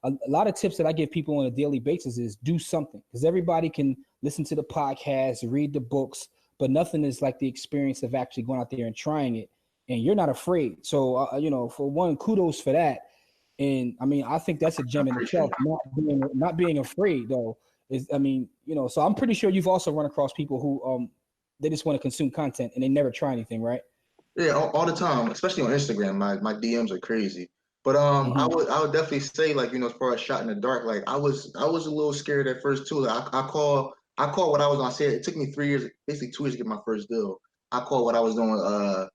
a lot of tips that I give people on a daily basis is do something, because everybody can listen to the podcast, read the books, but nothing is like the experience of actually going out there and trying it. And you're not afraid. So, for one, kudos for that. And I mean, I think that's a gem in itself. Not being afraid though so I'm pretty sure you've also run across people who they just want to consume content and they never try anything, right? Yeah, all the time, especially on Instagram. My DMs are crazy. But I would definitely say, like, as far as shot in the dark, like I was a little scared at first too. Like, I call what I was on. Say it took me 3 years, basically 2 years to get my first deal. I call what I was doing the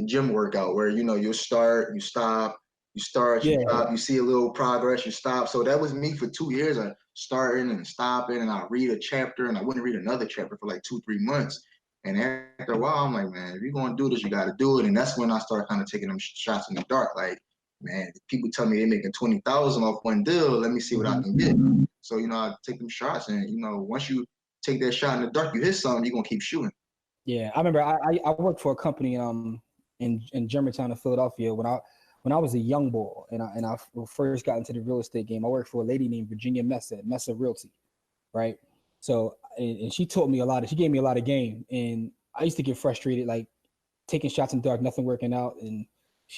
gym workout, where you start, you stop, you start, you stop, you see a little progress, you stop. So that was me for 2 years. I starting and stopping, and I read a chapter, and I wouldn't read another chapter for like 2-3 months. And after a while, I'm like, man, if you're going to do this, you got to do it. And that's when I started kind of taking them shots in the dark. Like, man, people tell me they're making 20,000 off one deal. Let me see what I can get. So, I take them shots. And, once you take that shot in the dark, you hit something, you're going to keep shooting. Yeah, I remember I worked for a company in Germantown in Philadelphia when I was a young boy and I first got into the real estate game. I worked for a lady named Virginia Messa Realty, right? So, and she taught me a lot. She gave me a lot of game, and I used to get frustrated, like taking shots in the dark, nothing working out. And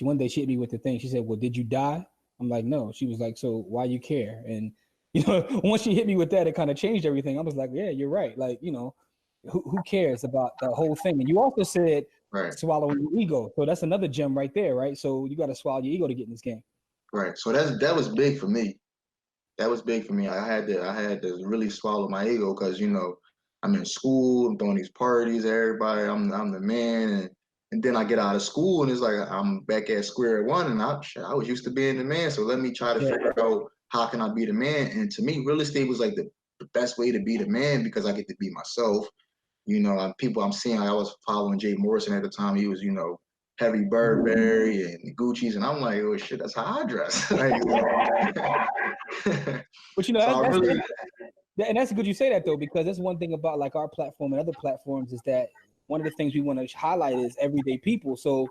one day she hit me with the thing. She said, "Well, did you die?" I'm like, "No." She was like, "So why you care?" And once she hit me with that, it kind of changed everything. I was like, "Yeah, you're right." Like, who cares about the whole thing? And you also said swallowing your ego. So that's another gem right there, right? So you got to swallow your ego to get in this game. Right. So that was big for me. That was big for me. I had to really swallow my ego because I'm in school, I'm throwing these parties, everybody, I'm the man, and then I get out of school and it's like I'm back at square one, and I was used to being the man, so let me try to figure out how can I be the man. And to me, real estate was like the best way to be the man because I get to be myself. People I'm seeing, I was following Jay Morrison at the time. He was heavy Burberry and Gucci's, and I'm like, oh shit, that's how I dress. But and that's good you say that though, because that's one thing about like our platform and other platforms is that one of the things we want to highlight is everyday people. So,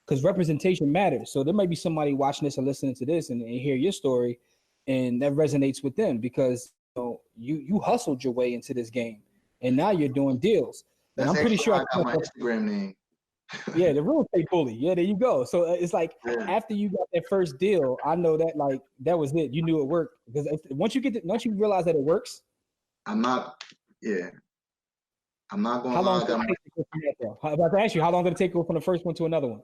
because representation matters. So there might be somebody watching this or listening to this and hear your story, and that resonates with them because you hustled your way into this game, and now you're doing deals. That's and I'm pretty sure I got my Instagram name. Yeah, the real estate bully. Yeah, there you go. So it's like after you got that first deal, I know that like that was it. You knew it worked because once you realize that it works. I'm not going. How long did it take to go from that though? I'm about to ask you, how long did it take to go from the first one to another one?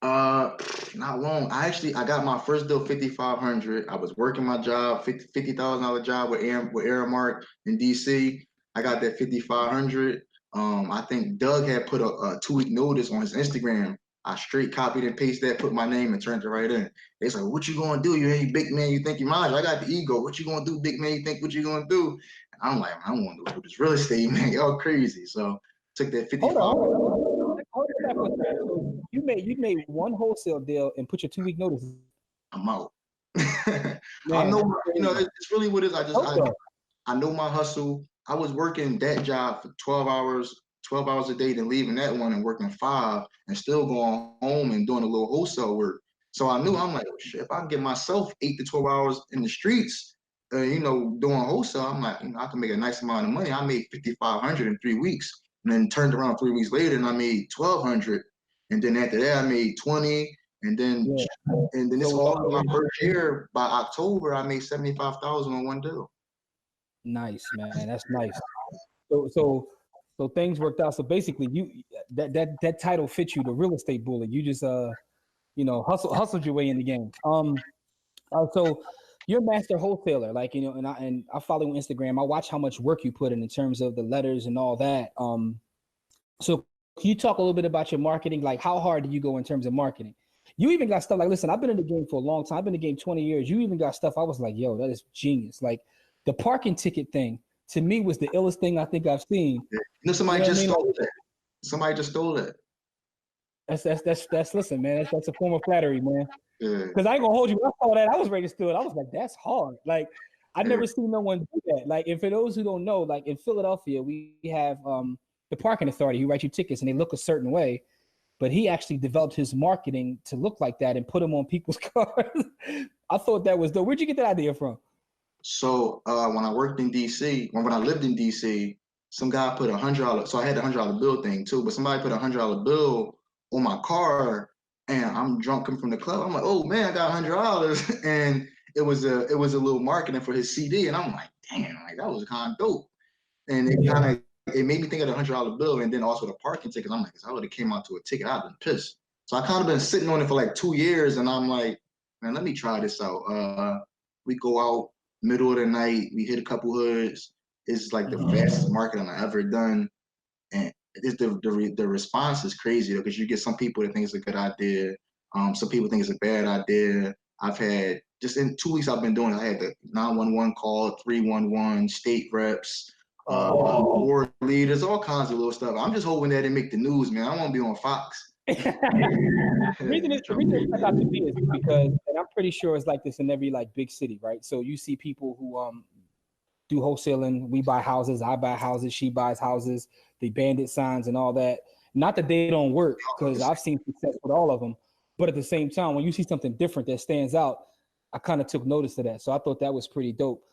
Not long. I got my first deal 5,500. I was working my job, $50,000 job with Aramark in DC. I got that 5,500. I think Doug had put a 2-week notice on his Instagram. I straight copied and pasted that, put my name and turned it right in. They said, "What you gonna do? You ain't big man. You think you mind? I got the ego. What you gonna do, big man? You think what you gonna do?" And I'm like, I want to do this real estate, man. Y'all crazy. So took that 55. Hold on. You made one wholesale deal and put your 2-week notice. I'm out. I know, it's really what it is. I know my hustle. I was working that job for 12 hours a day, then leaving that one and working 5 and still going home and doing a little wholesale work. So I'm like, oh, shit, if I can get myself 8 to 12 hours in the streets, doing wholesale, I'm like, I can make a nice amount of money. I made 5,500 in 3 weeks, and then turned around 3 weeks later and I made 1,200. And then after that, I made 20. And then this all my first year, by October, I made 75,000 on one deal. Nice, man. That's nice. So things worked out. So basically, that title fits you, the real estate bully. You just hustled your way in the game. So you're a master wholesaler, like and I follow you on Instagram. I watch how much work you put in terms of the letters and all that. So can you talk a little bit about your marketing? Like, how hard do you go in terms of marketing? You even got stuff like, listen, I've been in the game for a long time. I've been in the game 20 years. You even got stuff I was like, yo, that is genius. Like the parking ticket thing to me was the illest thing I think I've seen. Somebody just stole that. Somebody just stole that. That's listen, man. That's a form of flattery, man. Because I ain't gonna hold you. When I saw that, I was ready to steal it. I was like, that's hard. Like I never seen no one do that. Like, and for those who don't know, like in Philadelphia, we have the parking authority who writes you tickets and they look a certain way. But he actually developed his marketing to look like that and put them on people's cars. I thought that was dope. Where'd you get that idea from? So when I worked in DC, when I lived in DC, some guy put $100. So I had the $100 bill thing too, but somebody put $100 bill on my car, and I'm drunk coming from the club. I'm like, oh man, I got $100, and it was a little marketing for his CD, and I'm like, damn, like that was kind of dope, and it made me think of the $100 bill, and then also the parking tickets. I'm like, if I would have came out to a ticket, I'd been pissed. So I kind of been sitting on it for like 2 years, and I'm like, man, let me try this out. We go out middle of the night, we hit a couple hoods. It's like the fastest marketing I've ever done, and the response is crazy because you get some people that think it's a good idea, some people think it's a bad idea. I've had just in 2 weeks I've been doing it. I had the 911 call, 311, state reps, board leaders, all kinds of little stuff. I'm just hoping that it make the news, man. I want to be on Fox. The reason it stuck out to me is because, and I'm pretty sure it's like this in every like big city, right? So you see people who do wholesaling. We buy houses, I buy houses, she buys houses, the bandit signs and all that. Not that they don't work, because I've seen success with all of them. But at the same time, when you see something different that stands out, I kind of took notice of that. So I thought that was pretty dope.